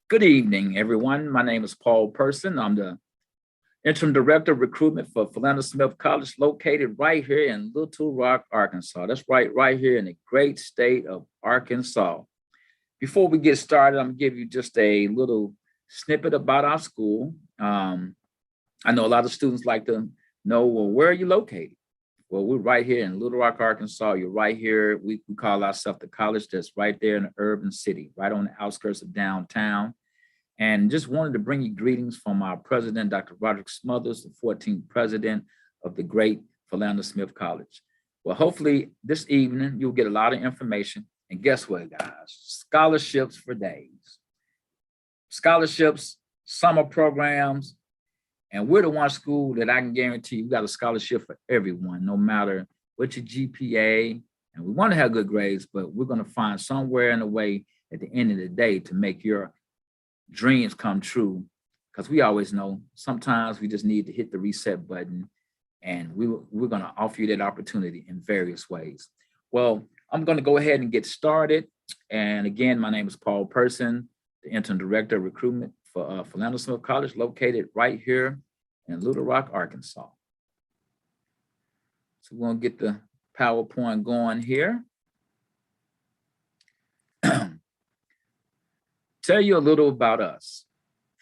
Good evening, everyone. My name is Paul Person. I'm the Interim Director of Recruitment for Philander Smith College, located right here in Little Rock, Arkansas. That's right here in the great state of Arkansas. Before we get started, I'm going to give you just a little snippet about our school. I know a lot of students like to know, well, where are you located? Well, we're right here in Little Rock, Arkansas. You're right here. We call ourselves the college that's right there in the urban city, right on the outskirts of downtown. And just wanted to bring you greetings from our president, Dr. Roderick Smothers, the 14th president of the great Philander Smith College. Well, hopefully this evening you'll get a lot of information. And guess what, guys? Scholarships for days. Scholarships, summer programs, and we're the one school that I can guarantee you got a scholarship for everyone, no matter what your GPA. And we want to have good grades, but we're going to find somewhere in a way at the end of the day to make your dreams come true, because we always know sometimes we just need to hit the reset button, and we're going to offer you that opportunity in various ways. Well, I'm going to go ahead and get started. And again, my name is Paul Person, the Interim Director of Recruitment for Philander Smith College, located right here in Little Rock, Arkansas. So we're going to get the PowerPoint going here. Tell you a little about us.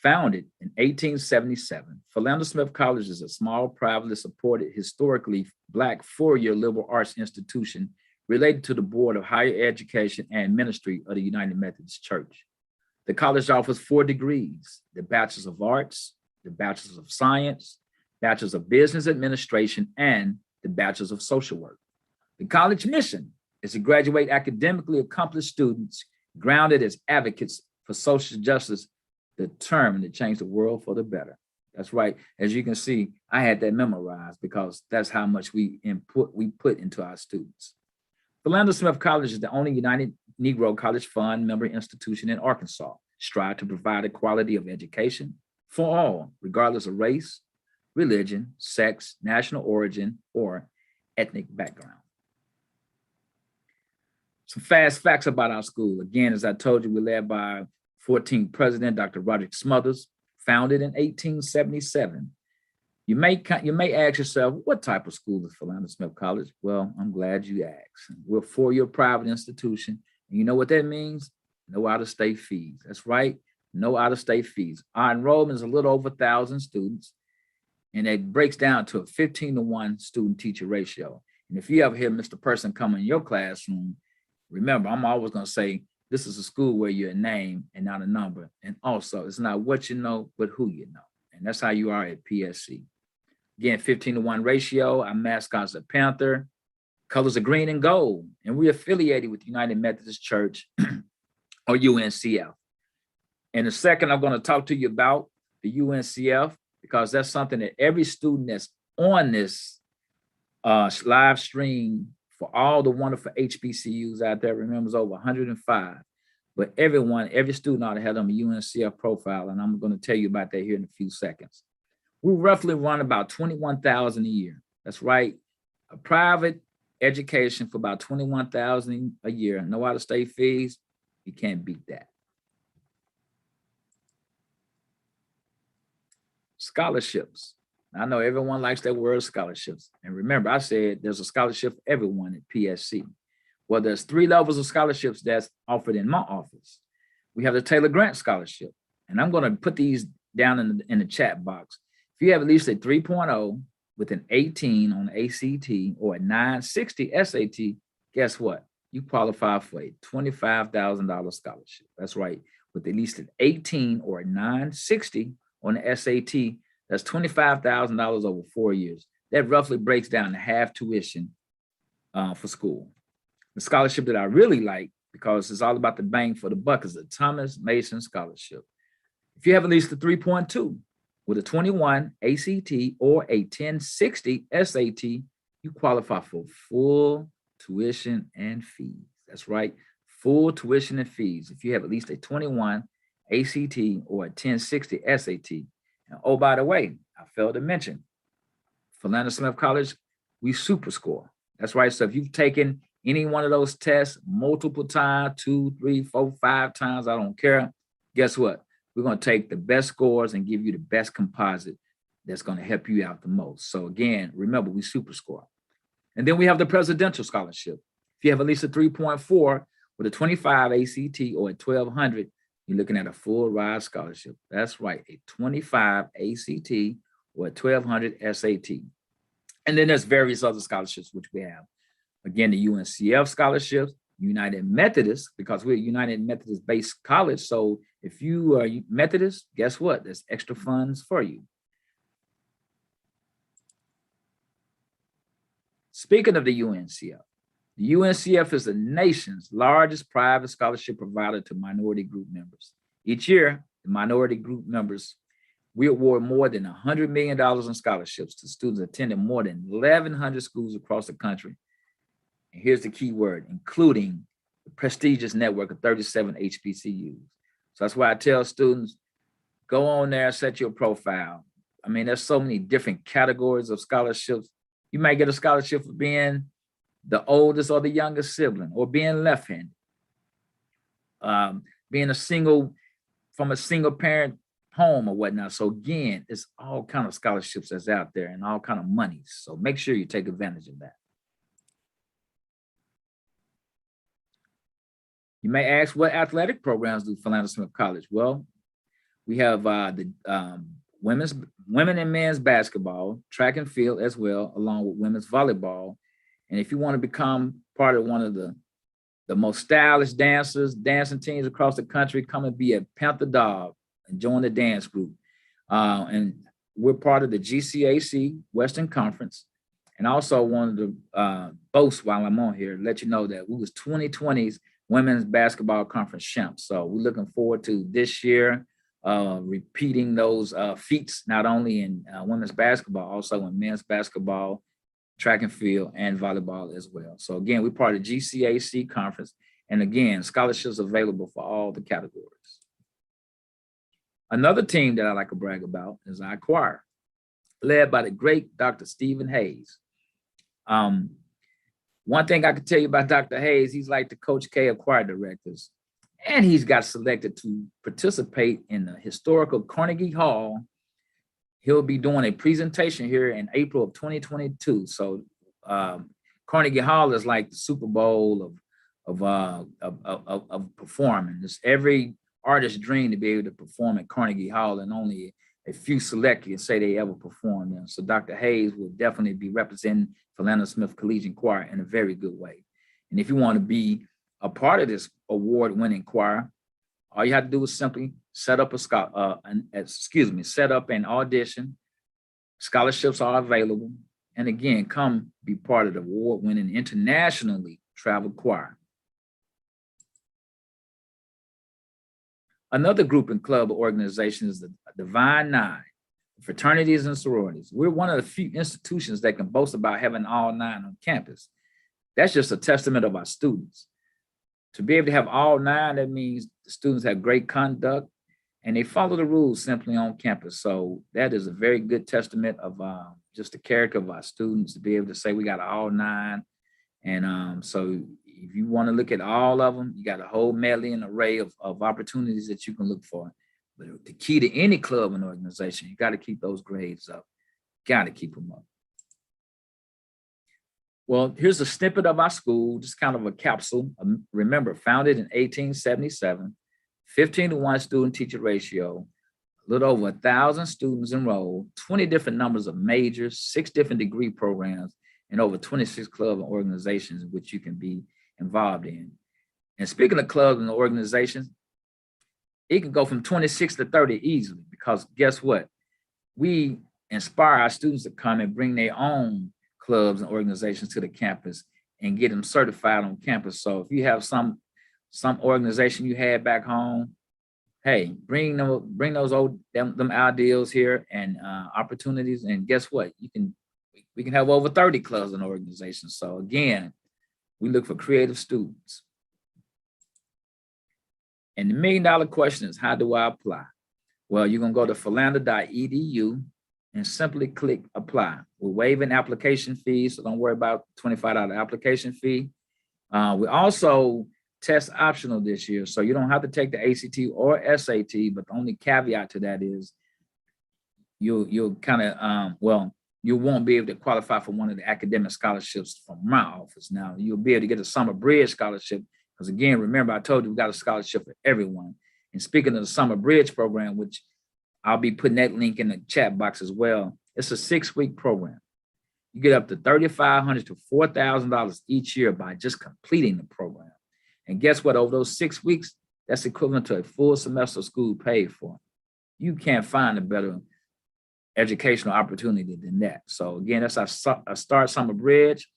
Founded in 1877, Philander Smith College is a small, privately supported, historically Black four-year liberal arts institution related to the Board of Higher Education and Ministry of the United Methodist Church. The college offers 4 degrees: the Bachelor's of Arts, the Bachelor's of Science, Bachelor's of Business Administration, and the Bachelor's of Social Work. The college mission is to graduate academically accomplished students grounded as advocates for social justice, determined to change the world for the better. That's right. As you can see, I had that memorized because that's how much we put into our students. Philander Smith College is the only United Negro College Fund member institution in Arkansas, strive to provide a quality of education for all, regardless of race, religion, sex, national origin, or ethnic background. Some fast facts about our school. Again, as I told you, we're led by 14th president, Dr. Roderick Smothers, founded in 1877. You may ask yourself, what type of school is Philander Smith College? Well, I'm glad you asked. We're a 4-year private institution. And you know what that means? No out-of-state fees. That's right, no out-of-state fees. Our enrollment is a little over 1,000 students, and it breaks down to a 15-to-1 student-teacher ratio. And if you ever hear Mr. Person come in your classroom, remember, I'm always going to say, this is a school where you're a name and not a number. And also, it's not what you know, but who you know. And that's how you are at PSC. Again, 15-to-1 ratio. Our mascot's a panther. Colors are green and gold. And we're affiliated with United Methodist Church, or UNCF. In a second, I'm going to talk to you about the UNCF, because that's something that every student that's on this live stream, for all the wonderful HBCUs out there, remembers over 105. But every student ought to have them a UNCF profile, and I'm going to tell you about that here in a few seconds. We roughly run about $21,000 a year. That's right, a private education for about $21,000 a year. No out-of-state fees. You can't beat that. Scholarships. I know everyone likes that word, scholarships. And remember, I said there's a scholarship for everyone at PSC. Well, there's 3 levels of scholarships that's offered in my office. We have the Taylor Grant Scholarship, and I'm going to put these down in the chat box. If you have at least a 3.0 with an 18 on ACT or a 960 SAT, guess what? You qualify for a $25,000 scholarship. That's right, with at least an 18 or a 960 on the SAT. That's $25,000 over 4 years. That roughly breaks down to half tuition for school. The scholarship that I really like, because it's all about the bang for the buck, is the Thomas Mason Scholarship. If you have at least a 3.2 with a 21 ACT or a 1060 SAT, you qualify for full tuition and fees. That's right, full tuition and fees. If you have at least a 21 ACT or a 1060 SAT. And oh, by the way, I failed to mention, Philander Smith College, we super score. That's right. So if you've taken any one of those tests multiple times, 2, 3, 4, 5 times, I don't care. Guess what? We're going to take the best scores and give you the best composite that's going to help you out the most. So again, remember, we super score. And then we have the presidential scholarship. If you have at least a 3.4 with a 25 ACT or a 1200, you're looking at a full ride scholarship. That's right, a 25 ACT or a 1200 SAT. And then there's various other scholarships which we have. Again, the UNCF scholarships, United Methodist, because we're a United Methodist based college. So if you are Methodist, guess what? There's extra funds for you. Speaking of the UNCF is the nation's largest private scholarship provider to minority group members. Each year, the minority group members, we award more than $100 million in scholarships to students attending more than 1,100 schools across the country. And here's the key word, including the prestigious network of 37 HBCUs. So that's why I tell students, go on there, set your profile. I mean, there's so many different categories of scholarships. You might get a scholarship for being the oldest or the youngest sibling, or being left-handed, being from a single parent home or whatnot. So again, it's all kind of scholarships that's out there and all kind of monies. So make sure you take advantage of that. You may ask, what athletic programs do Philander Smith College? Well, we have the women and men's basketball, track and field as well, along with women's volleyball. And if you want to become part of one of the most stylish dancing teams across the country, come and be a Panther Dog and join the dance group. And we're part of the GCAC Western Conference. And also wanted to boast while I'm on here, let you know that we was 2020's Women's Basketball Conference champs. So we're looking forward to this year repeating those feats, not only in women's basketball, also in men's basketball, track and field, and volleyball as well. So again, we're part of GCAC conference. And again, scholarships available for all the categories. Another team that I like to brag about is our choir, led by the great Dr. Stephen Hayes. One thing I can tell you about Dr. Hayes, he's like the Coach K of choir directors. And he's got selected to participate in the historical Carnegie Hall. He'll be doing a presentation here in April of 2022. So Carnegie Hall is like the Super Bowl of performing. It's every artist's dream to be able to perform at Carnegie Hall, and only a few select can say they ever performed there. So Dr. Hayes will definitely be representing Philander Smith Collegiate Choir in a very good way. And if you want to be a part of this award-winning choir, all you have to do is simply set up an audition. Scholarships are available. And again, come be part of the award-winning internationally traveled choir. Another group and club organization is the Divine Nine, fraternities and sororities. We're one of the few institutions that can boast about having all 9 on campus. That's just a testament of our students. To be able to have all 9, that means the students have great conduct and they follow the rules simply on campus. So that is a very good testament of just the character of our students, to be able to say we got all 9. And so if you want to look at all of them, you got a whole medley and array of opportunities that you can look for. But the key to any club and organization, you got to keep those grades up. Got to keep them up. Well, here's a snippet of our school, just kind of a capsule. Remember, founded in 1877, 15-to-1 student-teacher ratio, a little over 1,000 students enrolled, 20 different numbers of majors, 6 different degree programs, and over 26 clubs and organizations in which you can be involved in. And speaking of clubs and organizations, it can go from 26 to 30 easily, because guess what? We inspire our students to come and bring their own clubs and organizations to the campus and get them certified on campus. So if you have some organization you had back home, hey, bring those old them ideals here and opportunities, and guess what? We can have over 30 clubs and organizations. So again, we look for creative students. And the $1 million question is, how do I apply? Well, you're gonna go to philander.edu and simply click apply. We're waiving application fees, so don't worry about $25 application fee. We also test optional this year. So you don't have to take the ACT or SAT, but the only caveat to that is you'll kind of, well, you won't be able to qualify for one of the academic scholarships from my office. Now, you'll be able to get a summer bridge scholarship, because again, remember, I told you we got a scholarship for everyone. And speaking of the summer bridge program, which I'll be putting that link in the chat box as well, it's a 6-week program. You get up to $3,500 to $4,000 each year by just completing the program. And guess what? Over those 6 weeks, that's equivalent to a full semester of school paid for. You can't find a better educational opportunity than that. So again, that's our Start Summer Bridge.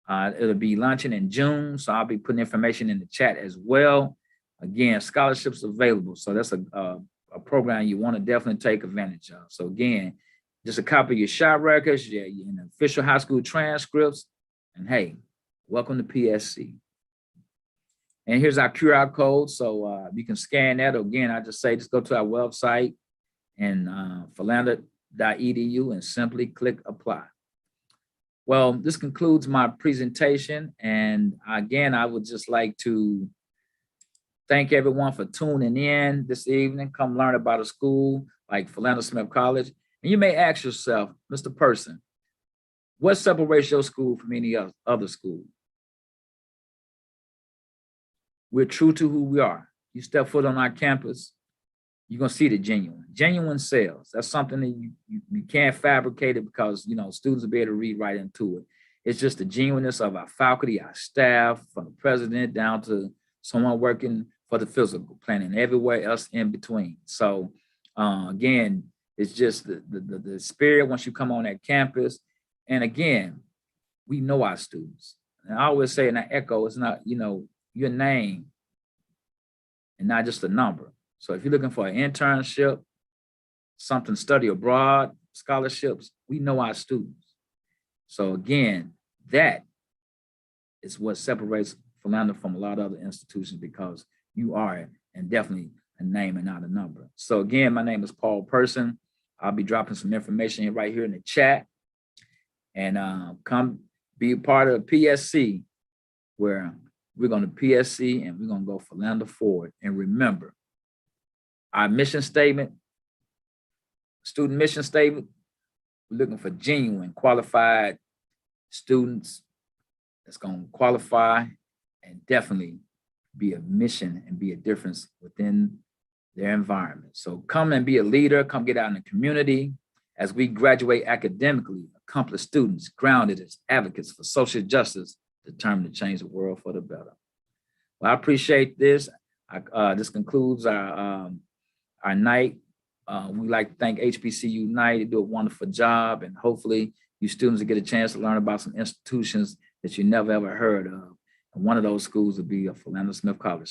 It'll be launching in June. So I'll be putting information in the chat as well. Again, scholarships available. So that's a program you want to definitely take advantage of. So again, just a copy of your shot records, your official high school transcripts, and hey, welcome to PSC. And here's our QR code. So you can scan that. Again, I just say, just go to our website and philander.edu and simply click apply. Well, this concludes my presentation. And again, I would just like to thank everyone for tuning in this evening. Come learn about a school like Philander Smith College. And you may ask yourself, Mr. Person, what separates your school from any other school? We're true to who we are. You step foot on our campus, you're going to see the genuine sales. That's something that you can't fabricate it, because, students will be able to read right into it. It's just the genuineness of our faculty, our staff, from the president down to someone working for the physical planning, everywhere else in between. So again, it's just the spirit once you come on that campus. And again, we know our students. And I always say, and I echo, it's not, your name and not just a number. So if you're looking for an internship, something study abroad, scholarships, we know our students. So again, that is what separates Philander from a lot of other institutions, because you are, and definitely a name and not a number. So again, my name is Paul Person. I'll be dropping some information right here in the chat. And come be a part of PSC, where we're going to PSC and we're going to go Philander forward. And remember, our mission statement, student mission statement, we're looking for genuine, qualified students that's going to qualify and definitely be a mission and be a difference within their environment. So come and be a leader, come get out in the community as we graduate academically, accomplished students, grounded as advocates for social justice, determined to change the world for the better. Well, I appreciate this. This concludes our night. We'd like to thank HBCU Night. They do a wonderful job, and hopefully you students will get a chance to learn about some institutions that you never ever heard of. And one of those schools would be Philander Smith College.